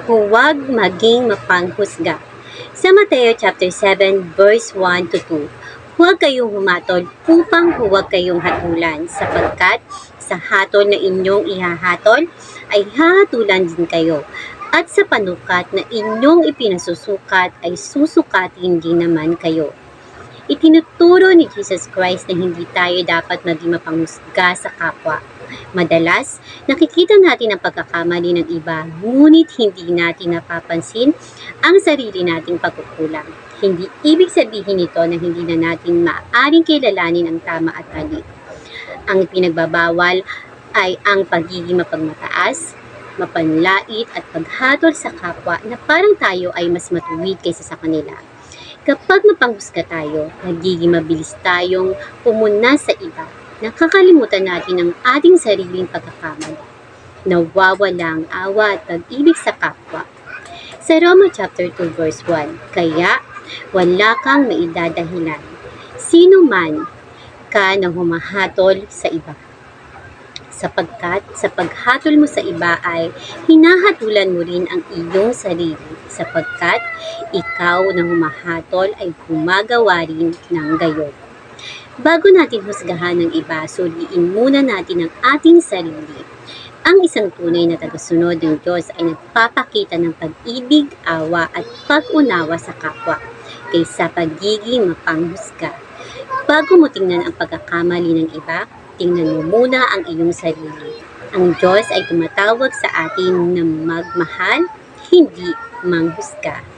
Huwag maging mapanghusga. Sa Mateo chapter 7 verse 1 to 2, huwag kayong humatol upang huwag kayong hatulan, sapagkat sa hatol na inyong ihahatol ay hahatulan din kayo, at sa panukat na inyong ipinasusukat ay susukatin din naman kayo. Itinuturo ni Jesus Christ na hindi tayo dapat maging mapanghusga sa kapwa. Madalas, nakikita natin ang pagkakamali ng iba, ngunit hindi natin napapansin ang sarili nating pagkukulang. Hindi ibig sabihin nito na hindi na natin maaaring kilalanin ang tama at mali. Ang pinagbabawal ay ang pagiging mapagmataas, mapanlait at paghatol sa kapwa na parang tayo ay mas matuwid kaysa sa kanila. Kapag mapanghusga tayo, nagiging mabilis tayong pumuna sa iba. Nakakalimutan natin ang ating sariling pagkakamali. Nawawala ang awa at pag-ibig sa kapwa. Sa Roma chapter 2 verse 1, kaya wala kang maidadahilan, sino man ka na humahatol sa iba. Sapagkat sa paghatol mo sa iba ay hinahatulan mo rin ang iyong sarili, sapagkat ikaw na humahatol ay gumagawa rin ng gayon. Bago natin husgahan ng iba, suriin muna natin ang ating sarili. Ang isang tunay na tagasunod ng Diyos ay nagpapakita ng pag-ibig, awa at pag-unawa sa kapwa, kaysa pagiging mapanghusga. Bago mo tingnan ang pagkakamali ng iba, tingnan mo muna ang iyong sarili. Ang Diyos ay tumatawag sa atin na magmahal, hindi manghusga.